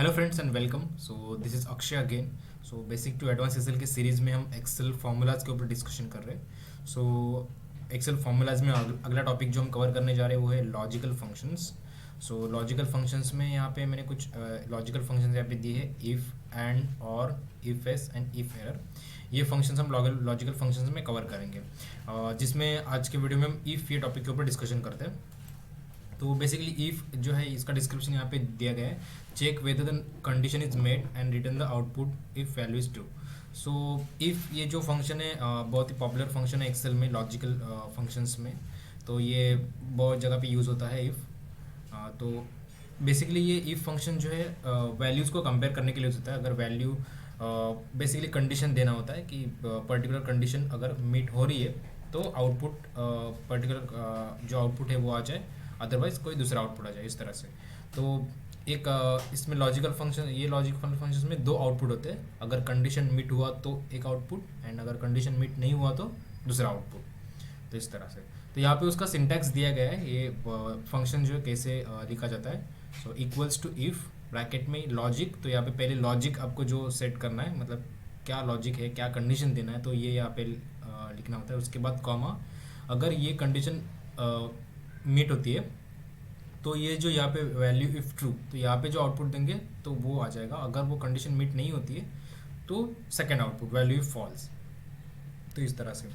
Hello friends and welcome. So this is Akshay again. So basic to advance Excel के series में हम Excel formulas के ऊपर discussion कर रहे हैं। सो एक्सेल फार्मूलाज में अगला टॉपिक जो हम कवर करने जा रहे हैं वो है लॉजिकल फंक्शंस। सो लॉजिकल फंक्शंस में यहाँ पे मैंने कुछ लॉजिकल फंक्शंस यहाँ पे दिए हैं, इफ़, एंड, और, if S and if error. ये फंक्शंस हम लॉजिकल फंक्शंस में कवर करेंगे, जिसमें आज के वीडियो में हम इफ़ ये टॉपिक के ऊपर डिस्कशन करते हैं। तो बेसिकली इफ जो है इसका डिस्क्रिप्शन यहाँ पे दिया गया है। Check whether the condition is met and return the output if value is true. So if ये जो फंक्शन है बहुत ही पॉपुलर फंक्शन है एक्सेल में, लॉजिकल फंक्शंस में। तो ये बहुत जगह पे यूज़ होता है इफ़। तो बेसिकली ये इफ फंक्शन जो है वैल्यूज़ को कंपेयर करने के लिए होता है। अगर वैल्यू बेसिकली कंडीशन देना होता है कि पर्टिकुलर कंडीशन अगर मीट हो रही है तो आउटपुट पर्टिकुलर जो आउटपुट है वो आ जाए, अदरवाइज कोई दूसरा आउटपुट आ जाए, इस तरह से। तो एक इसमें लॉजिकल फंक्शन, ये लॉजिकल फंक्शन में दो आउटपुट होते हैं। अगर कंडीशन मीट हुआ तो एक आउटपुट, एंड अगर कंडीशन मीट नहीं हुआ तो दूसरा आउटपुट। तो इस तरह से। तो यहाँ पे उसका सिंटैक्स दिया गया है, ये फंक्शन जो है कैसे लिखा जाता है। So equals to if bracket में लॉजिक। तो यहाँ पे पहले लॉजिक आपको जो सेट करना है, मतलब क्या लॉजिक है, क्या कंडीशन देना है, तो ये यहाँ पे लिखना होता है। उसके बाद कॉमा, अगर ये कंडीशन मीट होती है तो ये जो यहाँ पे वैल्यू इफ़ ट्रू, तो यहाँ पे जो आउटपुट देंगे तो वो आ जाएगा। अगर वो कंडीशन मीट नहीं होती है तो second output value if false. तो इस तरह से।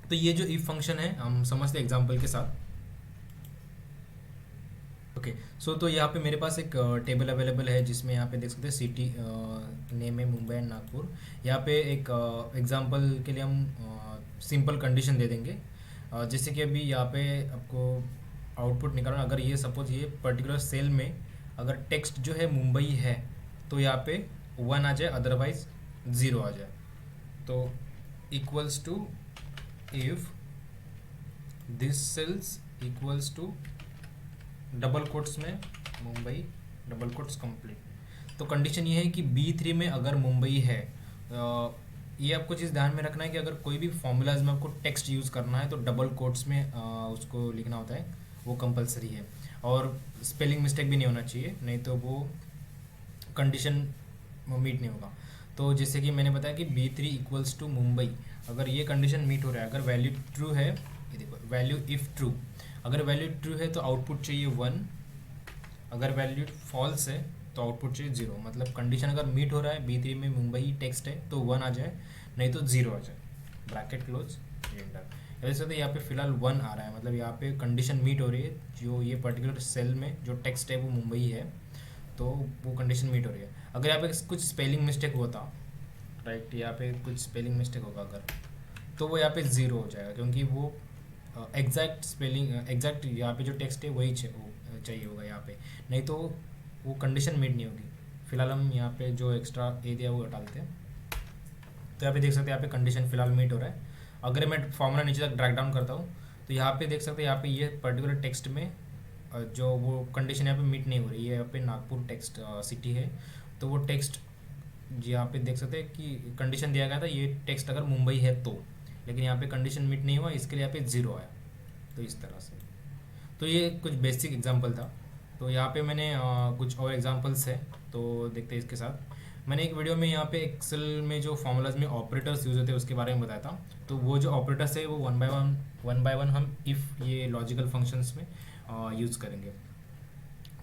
तो ये जो इफ फंक्शन है हम समझते हैं एग्जांपल के साथ। ओके। सो तो यहाँ पे मेरे पास एक टेबल अवेलेबल है जिसमें यहाँ पे देख सकते हैं सिटी नेम है मुंबई एंड नागपुर। यहाँ पे एक एग्जांपल के लिए हम सिंपल कंडीशन दे देंगे। जैसे कि अभी यहाँ पे आपको आउटपुट निकालना, अगर ये सपोज ये पर्टिकुलर सेल में अगर टेक्स्ट जो है मुंबई है तो यहाँ पे 1 आ जाए, अदरवाइज 0 आ जाए। तो equals to if this cells equals to double quotes में मुंबई, डबल कोट्स कंप्लीट। तो कंडीशन ये है कि B3 में अगर मुंबई है, ये आपको चीज़ ध्यान में रखना है कि अगर कोई भी फॉर्मूलाज में आपको टेक्स्ट यूज़ करना है तो डबल कोट्स में उसको लिखना होता है, वो कंपलसरी है। और स्पेलिंग मिस्टेक भी नहीं होना चाहिए, नहीं तो वो कंडीशन मीट नहीं होगा। तो जैसे कि मैंने बताया कि B3 इक्वल्स टू मुंबई, अगर ये कंडीशन मीट हो रहा है, अगर वैल्यू ट्रू है, ये देखो वैल्यू इफ़ ट्रू, अगर वैल्यू ट्रू है तो आउटपुट चाहिए 1, अगर वैल्यू फॉल्स है तो आउटपुट चाहिए 0। मतलब कंडीशन अगर मीट हो रहा है, B3 में मुंबई टेक्स्ट है तो 1 आ जाए, नहीं तो 0 आ जाए। Bracket close, enter. वैसे तो यहाँ पे फिलहाल 1 आ रहा है, मतलब यहाँ पे कंडीशन मीट हो रही है। जो ये पर्टिकुलर सेल में जो टेक्स्ट है वो मुंबई है, तो वो कंडीशन मीट हो रही है। अगर यहाँ पे कुछ स्पेलिंग मिस्टेक होता, राइट, यहाँ पे कुछ स्पेलिंग मिस्टेक होगा अगर, तो वो यहाँ पे 0 हो जाएगा, क्योंकि वो एग्जैक्ट स्पेलिंग, एग्जैक्ट यहाँ पे जो टेक्स्ट है वही चाहिए होगा यहाँ पे, नहीं तो वो कंडीशन मीट नहीं होगी। फिलहाल हम यहाँ पे जो एक्स्ट्रा ए दिया वो हटा देते हैं। तो यहाँ पे देख सकते हैं यहाँ पे कंडीशन फिलहाल मीट हो रहा है। अगर मैं फार्मूला नीचे तक ड्रैग डाउन करता हूँ तो यहाँ पे देख सकते हैं, यहाँ पे ये पर्टिकुलर टेक्स्ट में जो वो कंडीशन यहाँ पे मीट नहीं हो रही है। यहाँ पे नागपुर टेक्स्ट सिटी है, तो वो टेक्स्ट यहाँ पे देख सकते हैं कि कंडीशन दिया गया था ये टेक्स्ट अगर मुंबई है तो, लेकिन यहाँ पे कंडीशन मीट नहीं हुआ, इसके लिए यहाँ पे 0 आया। तो इस तरह से। तो ये कुछ बेसिक एग्जांपल था। तो यहाँ पे मैंने कुछ और एग्जांपल्स है, तो देखते हैं इसके साथ। मैंने एक वीडियो में यहाँ पे एक्सेल में जो फॉर्मूलाज में ऑपरेटर्स यूज़ होते हैं उसके बारे में बताया था। तो वो जो ऑपरेटर्स है वो वन बाय वन हम इफ़ ये लॉजिकल फंक्शंस में यूज़ करेंगे।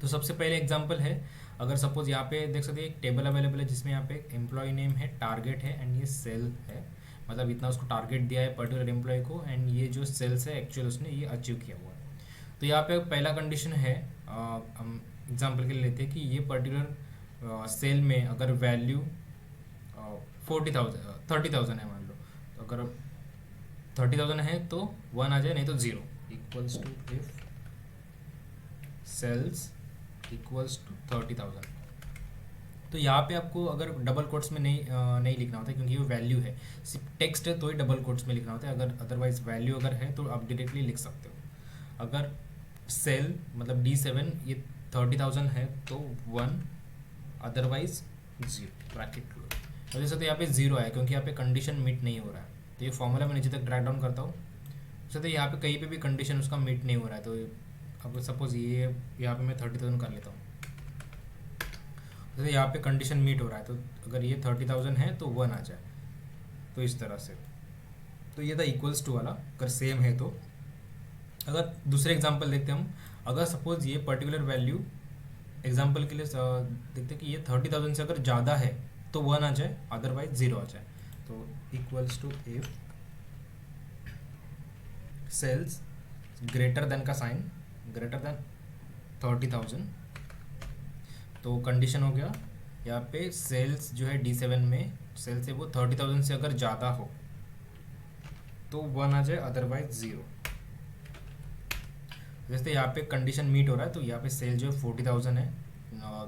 तो सबसे पहले एग्जांपल है, अगर सपोज यहाँ पे देख सकते हैं एक टेबल अवेलेबल है जिसमें यहाँ पे एम्प्लॉय नेम है, टारगेट है, एंड ये सेल है। मतलब इतना उसको टारगेट दिया है पर्टिकुलर एम्प्लॉय को, एंड ये जो सेल्स है एक्चुअल उसने ये अचीव किया हुआ है। तो यहाँ पे पहला कंडीशन है, हम एग्जांपल के लिए लेते हैं कि ये पर्टिकुलर सेल में अगर वैल्यू 30,000 है मान लो, तो अगर 30,000 है तो 1 आ जाए, नहीं तो 0। Equals to if cells equals to 30,000। तो यहाँ पे आपको अगर डबल कोट्स में नहीं लिखना होता है, क्योंकि वो वैल्यू है, सिर्फ टेक्स्ट है तो ही डबल कोट्स में लिखना होता है। अगर अदरवाइज वैल्यू अगर है तो आप डायरेक्टली लिख सकते हो। अगर सेल मतलब D7 ये 30,000 है तो 1, अदरवाइज 0। Bracket close. तो जैसे तो यहाँ पे 0 है क्योंकि यहाँ पे कंडीशन मीट नहीं हो रहा है। तो ये फॉर्मूला मैं नीचे तक ड्रैग डाउन करता हूँ, जैसे तो यहाँ पे कहीं पे भी कंडीशन उसका मीट नहीं हो रहा है। तो अब सपोज ये यहाँ पे मैं 30,000 कर लेता हूँ। जैसे यहाँ पे कंडीशन मीट हो रहा है, तो अगर ये 30,000 है तो 1 आ जाए, तो इस तरह से। तो ये था इक्वल्स टू वाला, अगर सेम है तो। अगर दूसरे एग्जांपल देखते हैं हम, अगर सपोज ये पर्टिकुलर वैल्यू एग्जांपल के लिए देखते हैं कि ये 30,000 से अगर ज़्यादा है तो 1 आ जाए, अदरवाइज 0 आ जाए। तो equals to if cells greater than का साइन, ग्रेटर देन 30,000, तो कंडीशन हो गया यहाँ पे सेल्स जो है D7 में सेल्स है वो 30,000 से अगर ज़्यादा हो तो 1 आ जाए, अदरवाइज 0। जैसे यहाँ पे कंडीशन मीट हो रहा है तो यहाँ पे सेल जो है 40,000 है,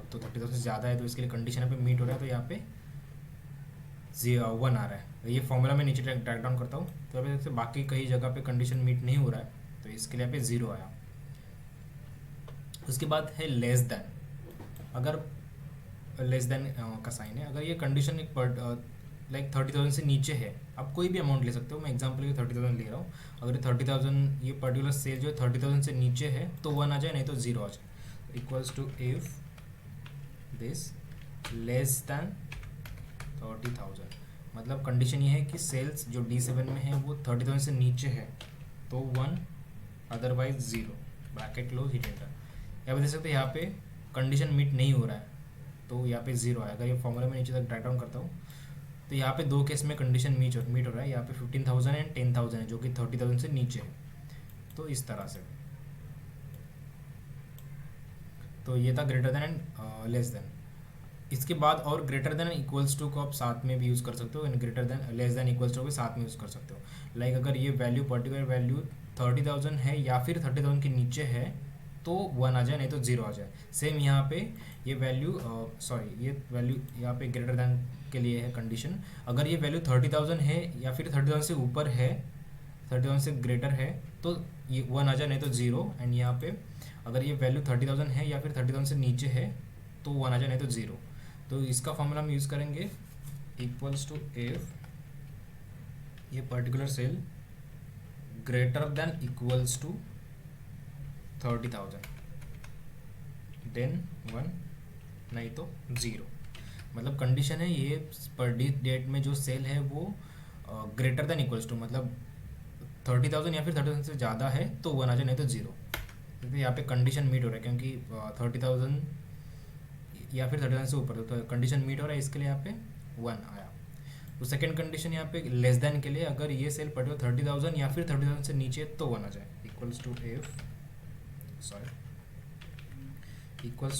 तो 30,000 से ज़्यादा है, तो इसके लिए कंडीशन यहाँ पे मीट हो रहा है, तो यहाँ पे 1 आ रहा है। ये फॉर्मूला में नीचे ड्रैग डाउन करता हूँ, तो यहाँ पे जैसे बाकी कई जगह पे कंडीशन मीट नहीं हो रहा है, तो इसके लिए यहाँ पे 0 आया। उसके बाद है लेस देन। अगर लेस देन का साइन है, अगर ये कंडीशन एक लाइक 30,000 से नीचे है, आप कोई भी अमाउंट ले सकते हो, मैं एग्जांपल के 30,000 ले रहा हूँ। अगर ये 30,000, ये पर्टिकुलर सेल जो है 30,000 से नीचे है तो 1 आ जाए, नहीं तो 0 आ जाए। Equals to if this less than 30,000, मतलब कंडीशन ये है कि सेल्स जो D7 में है वो 30,000 से नीचे है तो 1, otherwise 0, bracket close, hit enter. यहाँ पे देख सकते हैं यहाँ पे कंडीशन मीट नहीं हो रहा है, तो यहाँ पे 0 आया। अगर ये फॉर्मूला में नीचे तक ड्रैग डाउन करता हूँ तो यहाँ पे दो केस में कंडीशन मीट हो रहा है, यहाँ पे 15,000 एंड 10,000 है जो कि 30,000 से नीचे है, तो इस तरह से। तो ये था greater than and less than. इसके बाद और ग्रेटर देन इक्वल्स टू को आप साथ में भी यूज़ कर सकते हो, and greater than less than equals to को साथ में यूज़ कर सकते हो। लाइक अगर ये वैल्यू पर्टिकुलर वैल्यू 30,000 है या फिर 30,000 के नीचे है तो 1 आ जाए, नहीं तो 0 आ जाए। सेम यहाँ पे ये वैल्यू ये वैल्यू यहाँ पे ग्रेटर देन के लिए है कंडीशन। अगर ये वैल्यू 30,000 है या फिर 30,000 से ऊपर है, 30,000 से ग्रेटर है तो ये 1 आ जाए, नहीं तो 0। एंड यहाँ पे अगर ये वैल्यू 30,000 है या फिर 30,000 से नीचे है तो 1 आ जाए, नहीं तो 0। तो इसका फॉर्मूला हम यूज़ करेंगे इक्वल्स टू इफ ये particular cell greater than equals to 30,000 then 1, नहीं तो 0। मतलब कंडीशन है ये पर डेट में जो सेल है वो ग्रेटर देन इक्वल्स टू, मतलब 30,000 या फिर 30,000 से ज़्यादा है तो 1 आ जाए, नहीं तो 0। क्योंकि यहाँ पे कंडीशन मीट हो रहा है, क्योंकि 30,000 या फिर 30,000 से ऊपर, तो कंडीशन मीट हो रहा है, इसके लिए यहाँ पे 1 आया। तो सेकंड कंडीशन यहाँ पे लेस देन के लिए, अगर ये सेल पर्टिकुलर 30,000 या फिर 30,000 से नीचे तो 1 आ जाए। Equals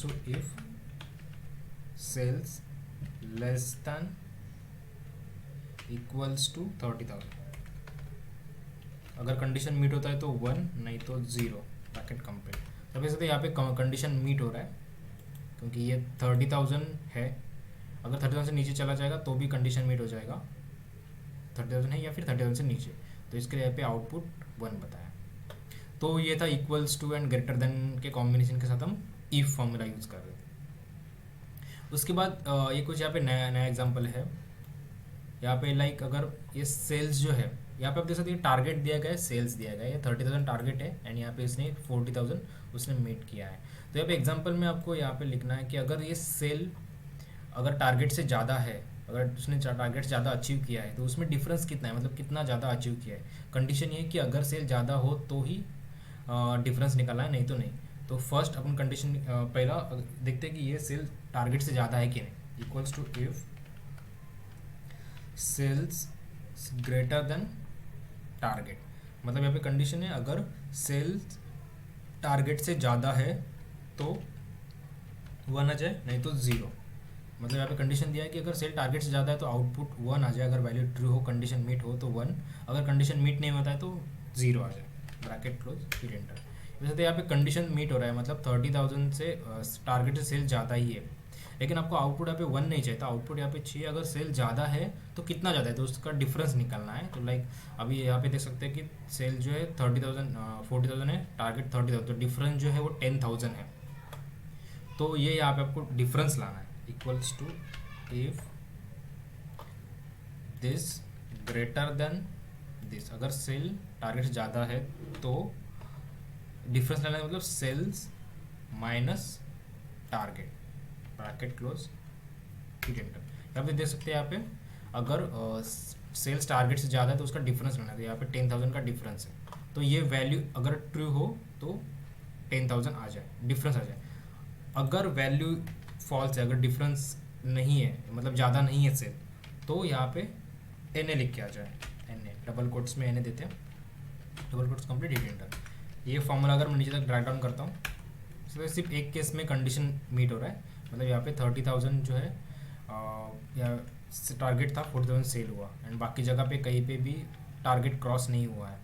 to if cells less than equals to 30,000, अगर कंडीशन मीट होता है तो 1, नहीं तो 0, ब्रैकेट कंपेयर। तो वैसे तो यहाँ पे कंडीशन मीट हो रहा है, क्योंकि ये 30,000 है। अगर 30,000 से नीचे चला जाएगा तो भी कंडीशन मीट हो जाएगा, 30,000 है या फिर 30,000 से नीचे, तो इसके लिए यहाँ पे आउटपुट 1 बताया। तो ये था equals to and greater than के कॉम्बिनेशन के साथ हम इफ फॉर्मूला यूज़ कर रहे थे। उसके बाद ये कुछ यहाँ पे नया एग्जाम्पल है। यहाँ पे लाइक अगर ये सेल्स जो है, यहाँ पे आप देख सकते हैं टारगेट दिया गया है, सेल्स दिया गया है, ये 30,000 टारगेट है एंड यहाँ पे इसने 40,000 उसने मीट किया है। तो यहाँ पे एग्जांपल में आपको यहाँ पे लिखना है कि अगर ये सेल अगर टारगेट से ज़्यादा है, अगर उसने टारगेट से ज़्यादा अचीव किया है तो उसमें डिफरेंस कितना है, मतलब कितना ज़्यादा अचीव किया है। कंडीशन ये है कि अगर सेल ज़्यादा हो तो ही डिफरेंस निकालना है, नहीं तो नहीं। तो फर्स्ट अपन कंडीशन पहला देखते हैं कि ये सेल टारगेट से ज़्यादा है कि नहीं। Equals to if cells greater than target, मतलब यहाँ पे कंडीशन है अगर सेल्स टारगेट से ज़्यादा है तो 1 आ जाए, नहीं तो 0। मतलब यहाँ पे कंडीशन दिया है कि अगर सेल टारगेट से ज़्यादा है तो आउटपुट 1 आ जाए, अगर वैल्यू ट्रू हो, कंडीशन मीट हो तो 1, अगर कंडीशन मीट नहीं होता है तो 0 आ जाए, ब्रैकेट क्लोज, फिर एंटर। वैसे तो यहाँ पे कंडीशन मीट हो रहा है, मतलब 30,000 से टारगेट से सेल ज़्यादा ही है, लेकिन आपको आउटपुट यहाँ पे 1 नहीं चाहिए था, आउटपुट यहाँ पे चाहिए अगर सेल ज़्यादा है तो कितना ज़्यादा है, तो उसका डिफरेंस निकालना है। तो लाइक अभी यहाँ पे देख सकते हैं कि सेल जो है 40,000 है, टारगेट 30,000, तो डिफरेंस जो है वो 10,000 है। तो ये यहाँ पे आपको डिफरेंस लाना है। Equals to if this greater than this, अगर सेल टारगेट से ज़्यादा है तो डिफरेंस लाना है, मतलब sales minus target. Bracket close, hit enter. यहाँ पे देख सकते हैं, यहाँ पे अगर सेल्स टारगेट से ज़्यादा है तो उसका डिफरेंस लेना है। यहाँ पे 10,000 का डिफरेंस है, तो ये वैल्यू अगर ट्रू हो तो 10,000 आ जाए, डिफरेंस आ जाए। अगर वैल्यू फॉल्स है, अगर डिफरेंस नहीं है, मतलब ज़्यादा नहीं है सेल, तो यहाँ पे एन ए लिख के आ जाए। एन ए डबल कोट्स में एन ए देते हैं, double quotes complete, hit enter. ये फॉर्मूला अगर मैं नीचे तक ड्रैग डाउन करता हूँ तो सिर्फ एक केस में कंडीशन मीट हो रहा है, मतलब यहाँ पे 30,000 जो है या टारगेट था 40,000 सेल हुआ, एंड बाकी जगह पे कहीं पे भी टारगेट क्रॉस नहीं हुआ है।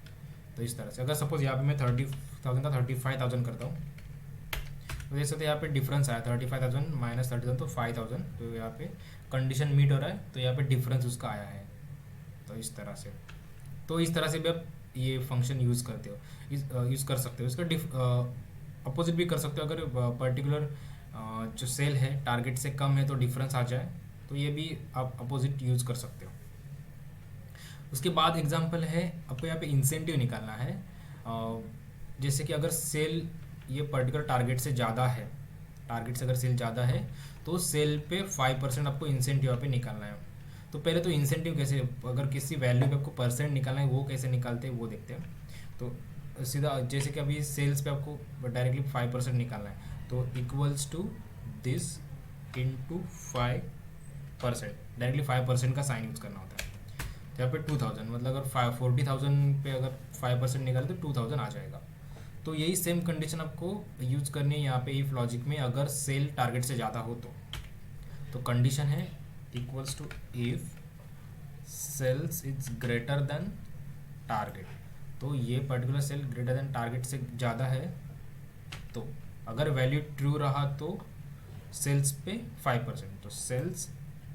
तो इस तरह से अगर सपोज यहाँ पे मैं 30,000 का 35,000 करता हूँ तो देख सकते हैं यहाँ पे डिफरेंस आया, 35,000 माइनस 30,000 तो 5,000, तो यहाँ पे कंडीशन मीट हो रहा है, तो यहाँ पे डिफरेंस उसका आया है। तो इस तरह से, भी आप ये फंक्शन यूज़ करते हो, यूज़ कर सकते हो। इसका अपोजिट भी कर सकते हो, अगर पर्टिकुलर जो सेल है टारगेट से कम है तो डिफरेंस आ जाए, तो ये भी आप अपोजिट यूज़ कर सकते हो। उसके बाद एग्जांपल है, आपको यहाँ पे इंसेंटिव निकालना है। जैसे कि अगर सेल ये पर्टिकुलर टारगेट से ज़्यादा है, टारगेट से अगर सेल ज़्यादा है तो सेल पे 5% आपको इंसेंटिव यहाँ पे निकालना है। तो पहले तो इंसेंटिव कैसे, अगर किसी वैल्यू पे आपको परसेंट निकालना है वो कैसे निकालते हैं वो देखते हैं। तो सीधा जैसे कि अभी सेल्स पे आपको डायरेक्टली 5% निकालना है, तो equals to this into 5%, directly 5% का साइन यूज़ करना होता है। तो यहाँ पे 2,000, मतलब अगर 40,000 पे अगर 5% निकाले तो 2,000 आ जाएगा। तो यही सेम कंडीशन आपको यूज़ करनी है यहाँ पे इफ लॉजिक में, अगर सेल टारगेट से ज़्यादा हो तो कंडीशन है equals to if sales is greater than target. तो ये particular cell greater than target से ज़्यादा है, तो अगर वैल्यू ट्रू रहा तो सेल्स पे 5%, तो सेल्स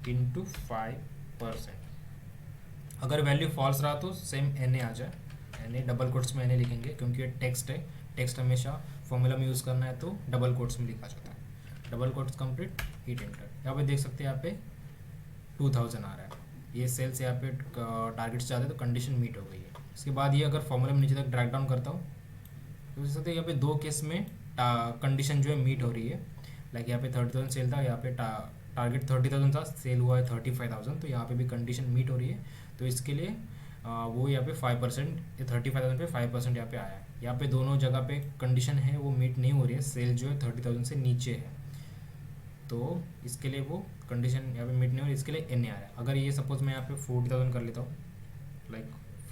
इंटू 5%। अगर वैल्यू फॉल्स रहा तो सेम एन ए आ जाए, एन ए डबल कोट्स में एन ए लिखेंगे क्योंकि ये टेक्स्ट है, टेक्स्ट हमेशा फॉर्मूला में यूज़ करना है तो डबल कोट्स में लिखा जाता है। Double quotes complete, hit enter. यहाँ पे देख सकते हैं यहाँ पे 2,000 आ रहा है, ये सेल्स यहाँ पे टारगेट से ज़्यादा है तो कंडीशन मीट हो गई है। इसके बाद ये अगर फॉर्मूला में नीचे तक ड्रैग डाउन करता हूँ तो देख सकते हैं यहाँ पे दो केस में कंडीशन जो है मीट हो रही है। लाइक यहाँ पे 30,000 सेल था, यहाँ पे टारगेट 30,000 था, सेल हुआ है 35,000, तो यहाँ पे भी कंडीशन मीट हो रही है। तो इसके लिए वो यहाँ पे 5%, 35,000 पे 5% यहाँ पे आया है। यहाँ पे दोनों जगह पे कंडीशन है वो मीट नहीं हो रही है, सेल जो है 30,000 से नीचे है, तो इसके लिए वो कंडीशन यहाँ पे मीट नहीं हो रही, इसके लिए एन ए आ रहा है। अगर ये सपोज मैं यहाँ पे 40,000 कर लेता हूँ, लाइक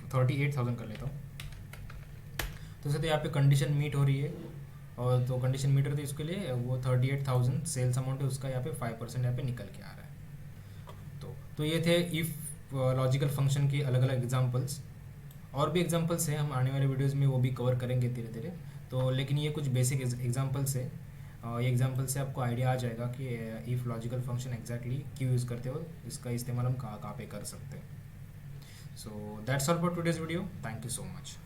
38,000 कर लेता हूँ, तो सर यहाँ पे कंडीशन मीट हो रही है, और तो कंडीशन मीट हो रही है, इसके लिए वो 38,000 सेल्स अमाउंट है उसका यहाँ पे 5% यहाँ पे निकल के आ रहा है। तो ये थे इफ़ लॉजिकल फंक्शन के अलग अलग एग्जांपल्स। और भी एग्जांपल्स हैं, हम आने वाले वीडियोस में वो भी कवर करेंगे धीरे धीरे। तो लेकिन ये कुछ बेसिक एग्जांपल्स है, ये एग्जांपल से आपको आइडिया आ जाएगा कि इफ़ लॉजिकल फंक्शन एग्जैक्टली क्यों यूज़ करते हो, इसका इस्तेमाल हम कहाँ कहाँ पे कर सकते हैं। So that's all for today's video, thank you so much.